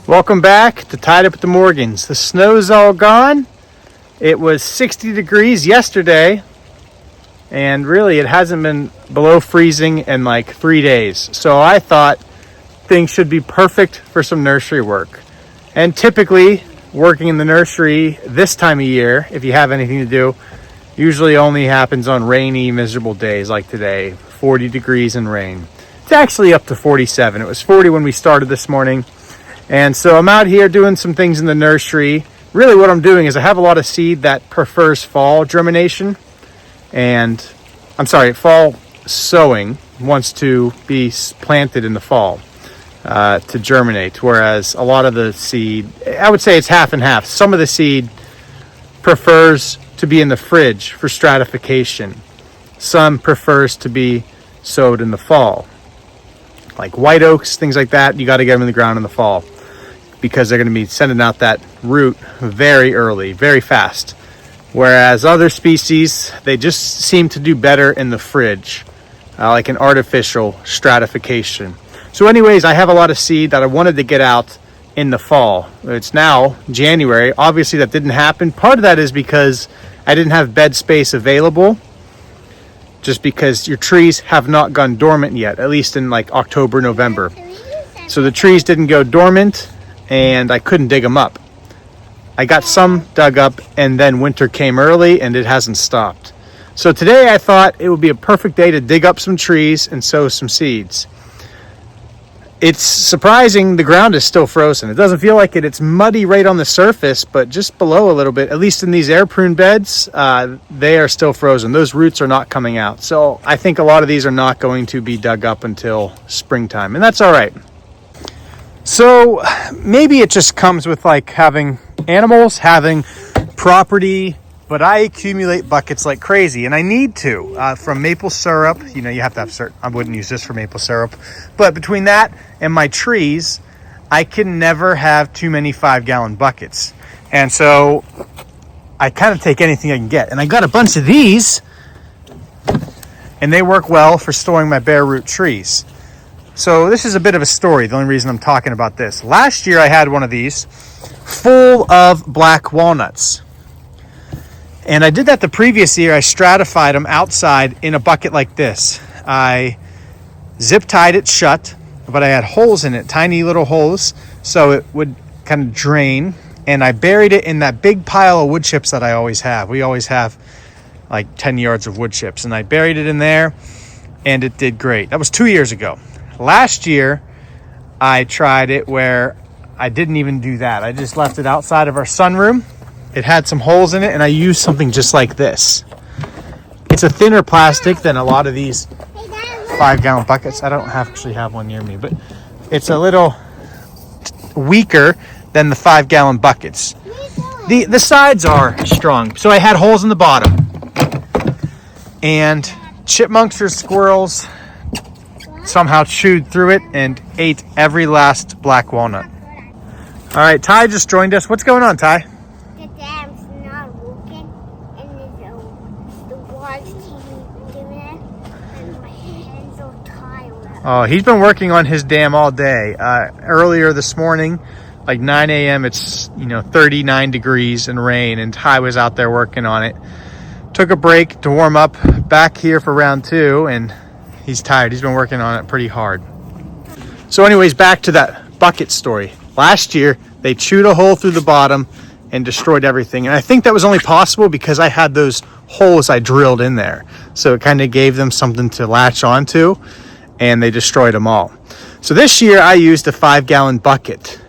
Welcome back to Tied Up at the Morgans. The snow's all gone. It was 60 degrees yesterday, and really it hasn't been below freezing in like 3 days. So I thought things should be perfect for some nursery work. And typically, working in the nursery this time of year, if you have anything to do, usually only happens on rainy, miserable days like today, 40 degrees and rain. It's actually up to 47. It was 40 when we started this morning. And so I'm out here doing some things in the nursery. Really what I'm doing is I have a lot of seed that prefers fall germination. And, fall sowing, wants to be planted in the fall to germinate. Whereas a lot of the seed, I would say it's half and half. Some of the seed prefers to be in the fridge for stratification. Some prefers to be sowed in the fall. Like white oaks, things like that, you got to get them in the ground in the fall, because they're going to be sending out that root very early, very fast. Whereas other species, they just seem to do better in the fridge, like an artificial stratification. So anyways, I have a lot of seed that I wanted to get out in the fall. It's now January. Obviously that didn't happen. Part of that is because I didn't have bed space available, just because your trees have not gone dormant yet, at least in like October, November. So the trees didn't go dormant, and I couldn't dig them up. I got some dug up, and then winter came early and it hasn't stopped. So today I thought it would be a perfect day to dig up some trees and sow some seeds. It's surprising the ground is still frozen. It doesn't feel like it. It's muddy right on the surface, but just below a little bit, at least in these air prune beds, they are still frozen. Those roots are not coming out. So I think a lot of these are not going to be dug up until springtime, and that's all right. So maybe it just comes with like having animals, having property, but I accumulate buckets like crazy, and I need to. From maple syrup, you have to have certain, I wouldn't use this for maple syrup, but between that and my trees, I can never have too many 5-gallon buckets. And so I kind of take anything I can get. And I got a bunch of these, and they work well for storing my bare root trees. So this is a bit of a story, the only reason I'm talking about this. Last year I had one of these full of black walnuts. And I did that the previous year. I stratified them outside in a bucket like this. I zip tied it shut, but I had holes in it, tiny little holes, so it would kind of drain. And I buried it in that big pile of wood chips that I always have. We always have like 10 yards of wood chips. And I buried it in there, and it did great. That was 2 years ago. Last year, I tried it where I didn't even do that. I just left it outside of our sunroom. It had some holes in it, and I used something just like this. It's a thinner plastic than a lot of these 5-gallon buckets. I don't actually have one near me, but it's a little weaker than the 5-gallon buckets. The sides are strong, so I had holes in the bottom. And chipmunks or squirrels somehow chewed through it and ate every last black walnut. All right, Ty just joined us. What's going on, Ty? The dam's not working, and the water's keeping doing it, and my hands are tired. Oh, he's been working on his dam all day. Earlier this morning, like 9 a.m., it's 39 degrees and rain, and Ty was out there working on it. Took a break to warm up, back here for round 2, and he's tired. He's been working on it pretty hard. So anyways, back to that bucket story. Last year, they chewed a hole through the bottom and destroyed everything. And I think that was only possible because I had those holes I drilled in there. So it kind of gave them something to latch onto, and they destroyed them all. So this year, I used a 5-gallon bucket,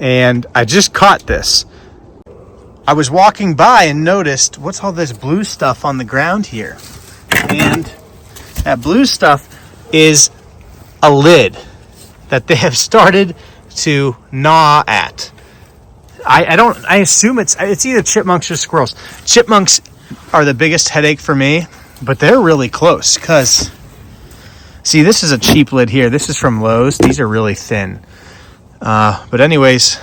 and I just caught this. I was walking by and noticed, what's all this blue stuff on the ground here? And that blue stuff is a lid that they have started to gnaw at. I assume it's either chipmunks or squirrels. Chipmunks are the biggest headache for me, but they're really close because, see, this is a cheap lid here. This is from Lowe's. These are really thin. But anyways,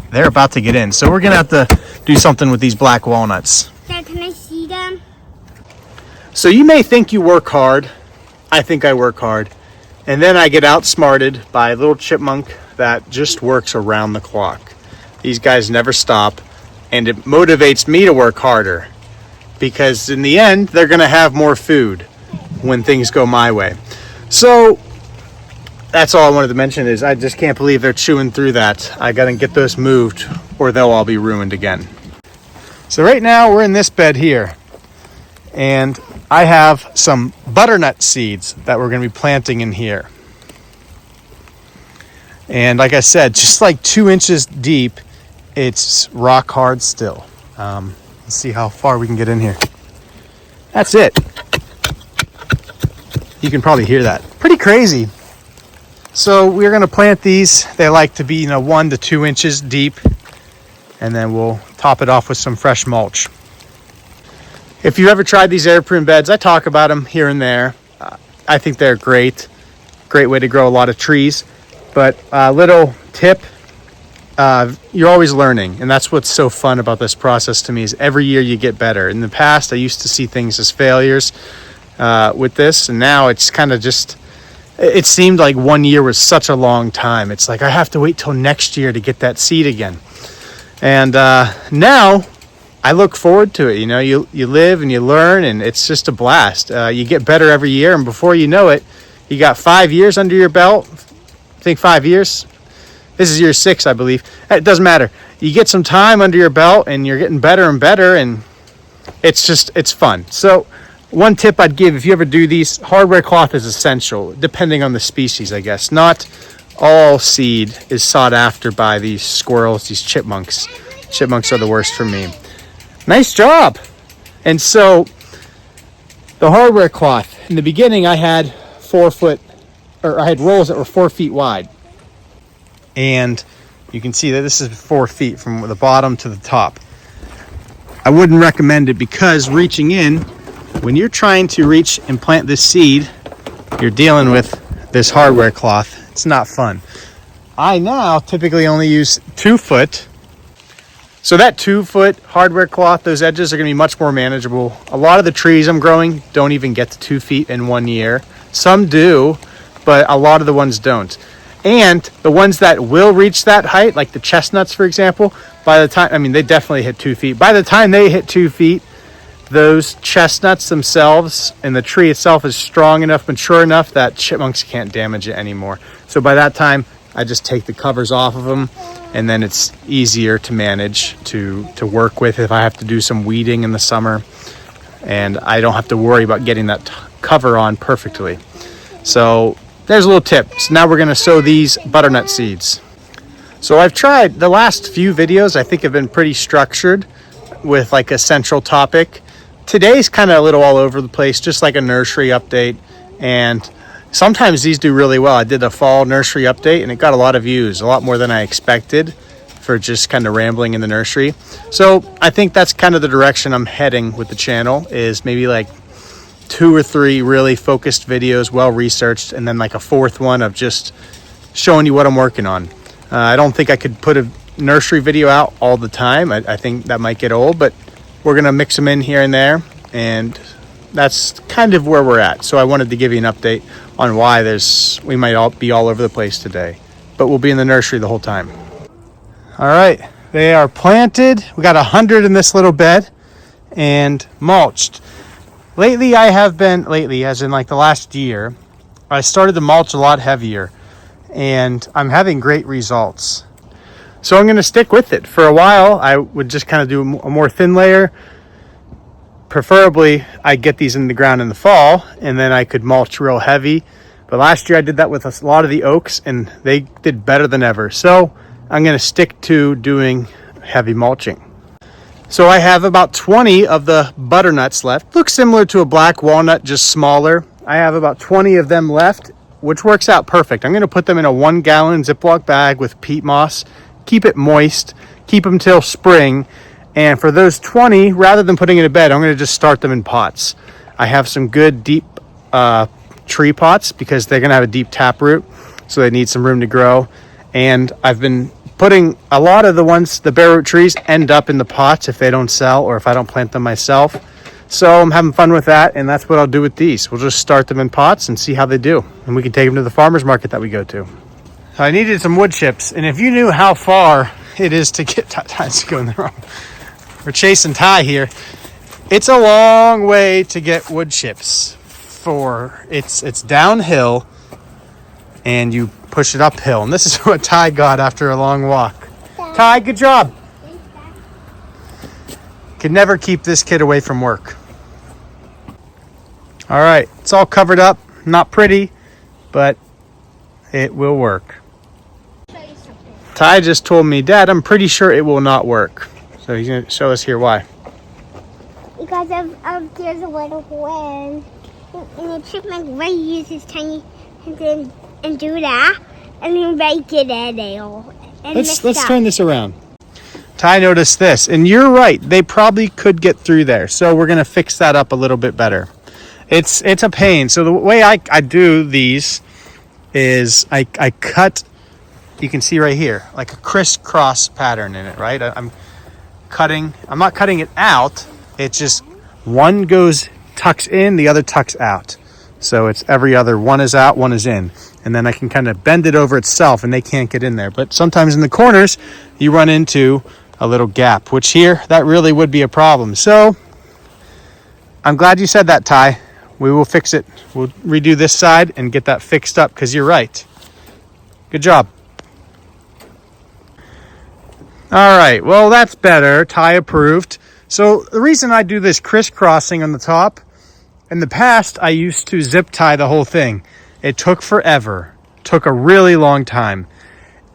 they're about to get in. So we're going to have to do something with these black walnuts. Dad, can I see them? So you may think you work hard. I think I work hard. And then I get outsmarted by a little chipmunk that just works around the clock. These guys never stop, and it motivates me to work harder because in the end, they're gonna have more food when things go my way. So that's all I wanted to mention is I just can't believe they're chewing through that. I gotta get those moved or they'll all be ruined again. So right now we're in this bed here, and I have some butternut seeds that we're gonna be planting in here. And like I said, just like 2 inches deep, it's rock hard still. Let's see how far we can get in here. That's it. You can probably hear that. Pretty crazy. So we're going to plant these. They like to be 1 to 2 inches deep, and then we'll top it off with some fresh mulch. If you've ever tried these air prune beds, I talk about them here and there. I think they're great way to grow a lot of trees. But a little tip, you're always learning, and that's what's so fun about this process to me is every year you get better. In the past, I used to see things as failures with this, and now it's kind of just, it seemed like 1 year was such a long time. It's like I have to wait till next year to get that seed again. And now I look forward to it. You live and you learn, and it's just a blast. You get better every year, and before you know it, you got 5 years under your belt. I think 5 years. This is year 6, I believe. It doesn't matter. You get some time under your belt and you're getting better and better, and it's fun. So one tip I'd give if you ever do these, hardware cloth is essential, depending on the species, I guess. Not all seed is sought after by these squirrels, these chipmunks. Chipmunks are the worst for me. Nice job. And so the hardware cloth, in the beginning I had I had rolls that were 4 feet wide. And you can see that this is 4 feet from the bottom to the top. I wouldn't recommend it because reaching in, when you're trying to reach and plant this seed, you're dealing with this hardware cloth. It's not fun. I now typically only use 2 foot. So that 2 foot hardware cloth, those edges are gonna be much more manageable. A lot of the trees I'm growing don't even get to 2 feet in 1 year. Some do, but a lot of the ones don't. And the ones that will reach that height, like the chestnuts, for example, by the time, they definitely hit 2 feet. By the time they hit 2 feet, those chestnuts themselves and the tree itself is strong enough, mature enough that chipmunks can't damage it anymore. So by that time, I just take the covers off of them, and then it's easier to manage, to work with if I have to do some weeding in the summer. And I don't have to worry about getting that cover on perfectly. So there's a little tip. So now we're going to sow these butternut seeds. So I've tried the last few videos, I think have been pretty structured with like a central topic. Today's kind of a little all over the place, just like a nursery update. And sometimes these do really well. I did a fall nursery update and it got a lot of views, a lot more than I expected for just kind of rambling in the nursery. So I think that's kind of the direction I'm heading with the channel, is maybe like 2 or 3 really focused videos, well researched, and then like a 4th one of just showing you what I'm working on. I don't think I could put a nursery video out all the time. I think that might get old, but we're gonna mix them in here and there, and that's kind of where we're at. So I wanted to give you an update on why we might all be all over the place today, but we'll be in the nursery the whole time. All right, they are planted. We got 100 in this little bed and mulched. Lately, as in like the last year, I started to mulch a lot heavier, and I'm having great results. So I'm going to stick with it. For a while, I would just kind of do a more thin layer. Preferably, I get these in the ground in the fall, and then I could mulch real heavy. But last year, I did that with a lot of the oaks, and they did better than ever. So I'm going to stick to doing heavy mulching. So I have about 20 of the butternuts left. Looks similar to a black walnut, just smaller. I have about 20 of them left, which works out perfect. I'm going to put them in a 1-gallon Ziploc bag with peat moss, keep it moist, keep them till spring. And for those 20, rather than putting in a bed, I'm going to just start them in pots. I have some good deep tree pots because they're going to have a deep taproot, so they need some room to grow. And I've been putting a lot of the bare root trees end up in the pots if they don't sell or if I don't plant them myself. So I'm having fun with that, and that's what I'll do with these. We'll just start them in pots and see how they do, and we can take them to the farmer's market that we go to. I needed some wood chips, and if you knew how far it is to get Ty's going the wrong. We're chasing Ty here. It's a long way to get wood chips. It's downhill, and you push it uphill, and this is what Ty got after a long walk. Ty, good job. Could never keep this kid away from work. All right, it's all covered up. Not pretty, but it will work. Ty just told me, Dad, I'm pretty sure it will not work. So he's going to show us here why. Because there's a little wind. And the chipmunk Ray uses tiny hands and do that. And then Ray get it all. Let's turn this around. Ty noticed this, and you're right. They probably could get through there. So we're going to fix that up a little bit better. It's a pain. So the way I do these is I cut, you can see right here, like a crisscross pattern in it, right? I'm not cutting it out. It's just one tucks in, the other tucks out. So it's every other, one is out, one is in. And then I can kind of bend it over itself and they can't get in there. But sometimes in the corners, you run into a little gap, which here, that really would be a problem. So I'm glad you said that, Ty. We will fix it. We'll redo this side and get that fixed up because you're right. Good job. All right, well, that's better. Ty approved. So the reason I do this crisscrossing on the top, in the past, I used to zip tie the whole thing. It took forever. Took a really long time.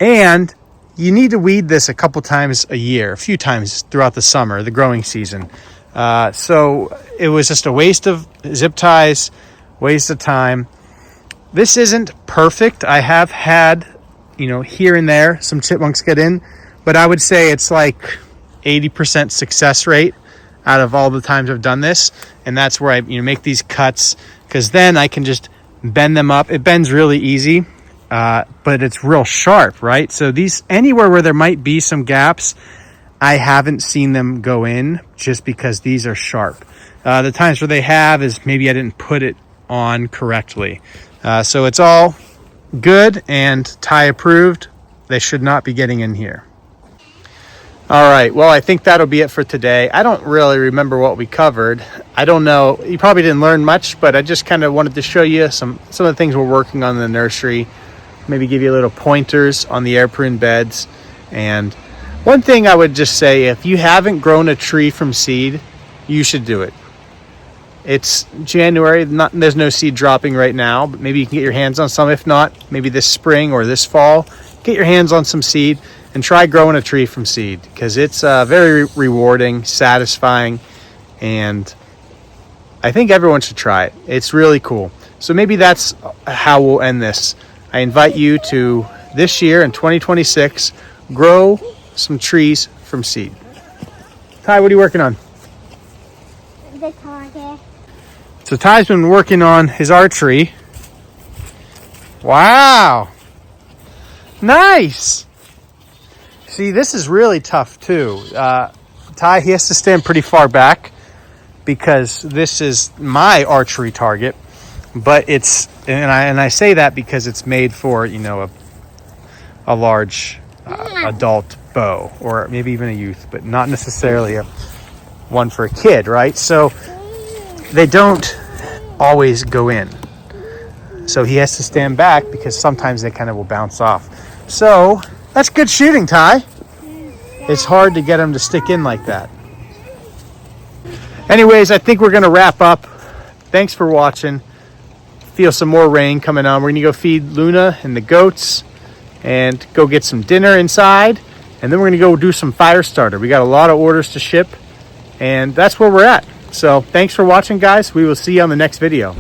And you need to weed this a couple times a year, a few times throughout the summer, the growing season. So it was just a waste of zip ties, waste of time. This isn't perfect. I have had, here and there, some chipmunks get in, but I would say it's like 80% success rate out of all the times I've done this. And that's where I make these cuts, because then I can just bend them up. It bends really easy, but it's real sharp, right? So these, anywhere where there might be some gaps, I haven't seen them go in just because these are sharp. The times where they have is maybe I didn't put it on correctly. So it's all good and Ty approved. They should not be getting in here. All right, well, I think that'll be it for today. I don't really remember what we covered. I don't know. You probably didn't learn much, but I just kind of wanted to show you some of the things we're working on in the nursery. Maybe give you little pointers on the air prune beds. And one thing I would just say, if you haven't grown a tree from seed, you should do it. It's January, there's no seed dropping right now, but maybe you can get your hands on some. If not, maybe this spring or this fall, get your hands on some seed and try growing a tree from seed, because it's very rewarding, satisfying, and I think everyone should try it. It's really cool. So maybe that's how we'll end this. I invite you to, this year in 2026, grow some trees from seed. Ty, what are you working on? The target. So Ty's been working on his archery. Wow. Nice. See, this is really tough too. Ty, he has to stand pretty far back because this is my archery target. But it's, and I say that because it's made for, a large adult bow, or maybe even a youth, but not necessarily one for a kid, right? So they don't always go in. So he has to stand back because sometimes they kind of will bounce off. So that's good shooting, Ty. It's hard to get him to stick in like that. Anyways, I think we're going to wrap up. Thanks for watching. Feel some more rain coming on. We're going to go feed Luna and the goats and go get some dinner inside. And then we're going to go do some fire starter. We got a lot of orders to ship, and that's where we're at. So thanks for watching, guys. We will see you on the next video.